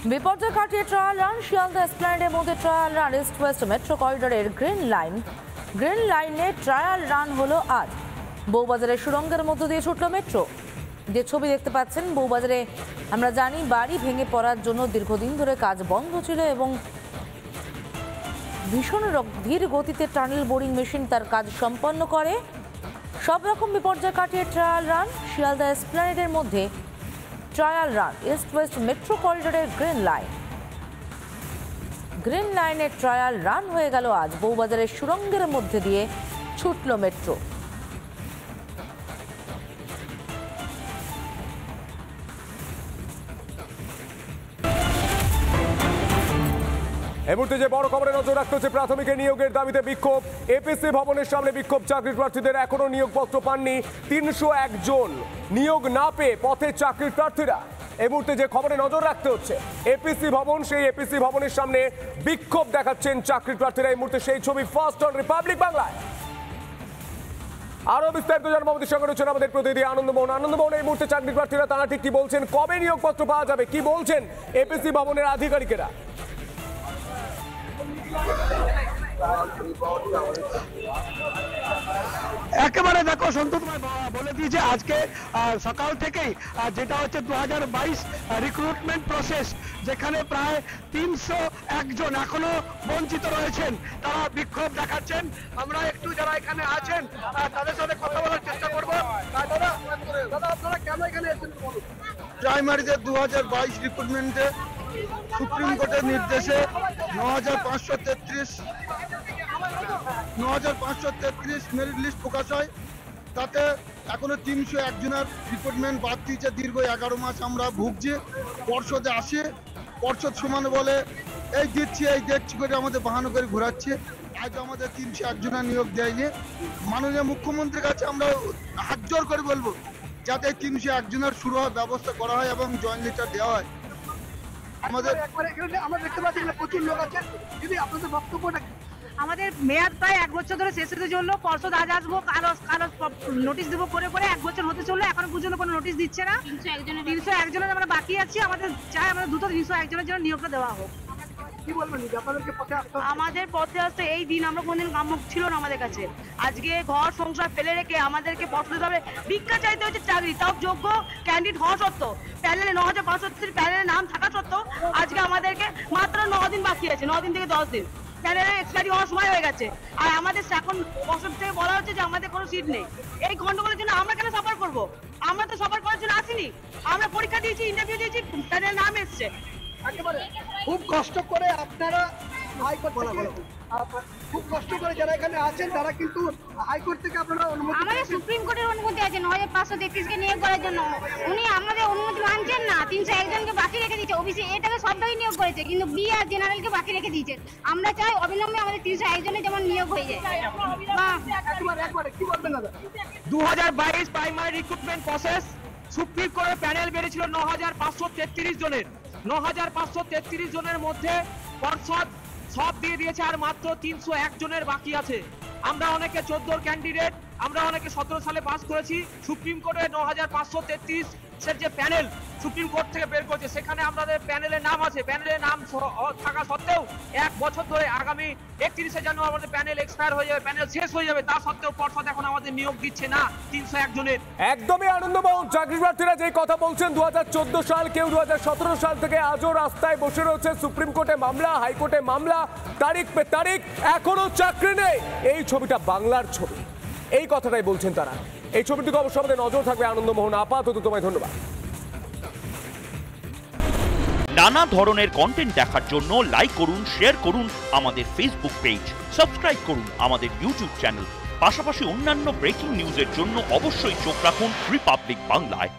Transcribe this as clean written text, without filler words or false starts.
বিপর্যয় কাটিয়ে trial run Sealdah এসপ্ল্যানেডের মধ্যে trial run east west metro করিডোরের গ্রিন লাইনে ট্রায়াল রান হলো আজ। বউবাজারের সুড়ঙ্গের মধ্য দিয়ে ছুটল মেট্রো। যে ছবি দেখতে পাচ্ছেন, বউবাজারে আমরা জানি বাড়ি ভেঙে পড়ার জন্য দীর্ঘদিন ধরে কাজ বন্ধ ছিল এবং ভীষণ ধীর গতিতে টানেল বোরিং মেশিন তার কাজ সম্পন্ন করে। সব রকম বিপর্যয় কাটিয়ে ট্রায়াল রান শিয়ালদা এসপ্ল্যানেডের মধ্যে trial run east west metro করিডোরের গ্রিন লাইনের ট্রায়াল রান হয়ে গেল আজ। বউবাজারের সুড়ঙ্গের মধ্যে দিয়ে ছুটল মেট্রো। এই মুহূর্তে যে বড় খবরে নজর রাখতে হচ্ছে, প্রাথমিক নিয়োগের দাবিতে বিক্ষোভ। এপিসি ভবনের সামনে বিক্ষোভ। চাকরি প্রার্থীদের এখনো নিয়োগপত্র পাননি 301 জন। নিয়োগ না পেয়ে পথে চাকরির প্রার্থীরা। এই মুহূর্তে যে খবরে নজর রাখতে হচ্ছে, এপিসি ভবন, সেই এপিসি ভবনের সামনে বিক্ষোভ দেখাচ্ছেন চাকরি প্রার্থীরা। এই মুহূর্তে সেই ছবি ফার্স্ট অন রিপাবলিক বাংলায়। আরো বিস্তারিত জানাবো আমাদের সঙ্গে রয়েছেন আমাদের প্রতিনিধি আনন্দমোহন। এই মুহূর্তে চাকরি প্রার্থীরা তারা ঠিক কি বলছেন, কবে নিয়োগপত্র পাওয়া যাবে, কি বলছেন এপিসি ভবনের আধিকারিকেরা? একেবারে দেখো সন্তু, বলে দিয়েছে আজকে সকাল থেকেই যেটা হচ্ছে 2022 রিক্রুটমেন্ট প্রসেস, যেখানে প্রায় 301 জন এখনো বঞ্চিত রয়েছেন। তারা বিক্ষোভ দেখাচ্ছেন। আমরা একটু যারা এখানে আছেন তাদের সাথে কথা বলার চেষ্টা করবো। দাদা আপনারা কেন এখানে এসেছেন? প্রাইমারিতে 2022 রিক্রুটমেন্টে সুপ্রিম কোর্টের নির্দেশে 9533 মেরিট লিস্ট প্রকাশ হয়। তাতে এখনো 301 জনের রিক্রুটমেন্ট বাদ দিয়েছে। দীর্ঘ 11 মাস আমরা ভুগছি। পর্ষদে আসে, পর্ষদ সমানে বলে এই দিচ্ছি এই দেখছি করে আমাদের বাহানো করে ঘোরাচ্ছে। আজ আমাদের 301 জনের নিয়োগ দেয়নি। মাননীয় মুখ্যমন্ত্রীর কাছে আমরা হাত জোর করে বলবো যাতে 301 জনের শুরু হওয়ার ব্যবস্থা করা হয় এবং জয়েন্ট লেটার দেওয়া হয়। আমরা দেখতে পাচ্ছি প্রচুর লোক আছে। যদি আপনাদের বক্তব্যটা, আমাদের মেয়াদ প্রায় 1 বছর ধরে শেষ হতে চললো। পর্ষদ আজ আসবো, কাল নোটিশ দেবো করে 1 বছর হতে চললো, এখনো পর্যন্ত কোনো নোটিশ দিচ্ছে না। 301 জনের আমরা বাকি আছি। আমাদের চাই আমাদের দ্রুত 301 জনের জন্য নিয়োগটা দেওয়া হোক। কি বলবেন আপনাদেরকে পথে আসতে? আমাদের পথে আসতে এই দিন আমরা কোনদিন কাম্য ছিল না আমাদের কাছে। আজকে ঘর সংসার ফেলে রেখে আমাদেরকে পর্ষদে যাবে, ভিক্ষা চাইতে হচ্ছে চাকরি, তাও যোগ্য ক্যান্ডিডেট হওয়া সত্ত্বেও, প্যানেলে 9533 প্যানেলে নাম থাকা সত্ত্বেও আজকে আমাদেরকে মাত্র 9 দিন বাকি আছে, 9 দিন থেকে 10 দিন প্যানেলে এক্সপায়ারি হওয়ার সময় হয়ে গেছে। আর আমাদের এখন পর্ষদ থেকে বলা হচ্ছে যে আমাদের কোনো সিট নেই। এই গন্ডগোলের জন্য আমরা কেন সাফার করবো? আমরা তো সাফার করার জন্য আসিনি। আমরা পরীক্ষা দিয়েছি, ইন্টারভিউ দিয়েছি, প্যানেলে নাম এসছে। খুব কষ্ট করে আপনারা হাইকোর্ট খুব কষ্ট করে যারা এখানে আছেন তারা কিন্তু হাইকোর্ট থেকে আপনারা অনুমতি, আমাদের সুপ্রিম কোর্টের অনুমতি আছে 9533 কে নিয়োগ করার জন্য। উনি আমাদের অনুমতি মানছেন না। 301 জনকে বাকি রেখে দিয়েছে। ওবিসি এটাকে সবটাই নিয়োগ করেছে, কিন্তু বি আর জেনারেলকে বাকি রেখে দিয়েছে। আমরা চাই অবিলম্বে আমাদের 301 জনের যেমন নিয়োগ হয়ে যায়। একবারে কি বলবেন দাদা? 2022 প্রাইমারি রিক্রুটমেন্ট প্রসেস, সুপ্রিম কোর্টের প্যানেল বেরিয়েছিল 9533 জনের। 9533 জনের মধ্যে পর্ষদ সব দিয়ে দিয়েছে, আর মাত্র 301 জনের বাকি আছে। আমরা অনেকে 14 ক্যান্ডিডেট, আমরা অনেকে 17 সালে পাস করেছি। সুপ্রিম কোর্টের 9533 যে প্যানেল সুপ্রিম কোর্ট থেকে বের করেছে, সেখানে আমাদের প্যানেলের নাম আছে। প্যানেলের নাম থাকা সত্ত্বেও 1 বছর ধরে আগামী 31শে জানুয়ারি আমাদের প্যানেল এক্সপায়ার হয়ে যাবে, প্যানেল শেষ হয়ে যাবে। তা সত্ত্বেও পর্ষদ এখন আমাদের নিয়োগ দিচ্ছে না 301 জনের। একদমই আনন্দমোহন, চাকরি প্রার্থীরা যে কথা বলছেন 2014 সাল, কেউ 2017 সাল থেকে আজও রাস্তায় বসে রয়েছে। সুপ্রিম কোর্টে মামলা, হাইকোর্টে মামলা, তারিখ পে তারিখ, এখনো চাকরি নেই। এই ছবিটা বাংলার ছবি, এই কথাটাই বলছেন তারা। এই ছবিটিকে অবশ্যই আমাদের নজর থাকবে। আনন্দমোহন, আপাতত তোমায় ধন্যবাদ। নানা ধরনের কন্টেন্ট দেখার জন্য লাইক করুন, শেয়ার করুন আমাদের ফেসবুক পেজ, সাবস্ক্রাইব করুন আমাদের ইউটিউব চ্যানেল। পাশাপাশি অন্যান্য ব্রেকিং নিউজের জন্য অবশ্যই চোখ রাখুন রিপাবলিক বাংলায়।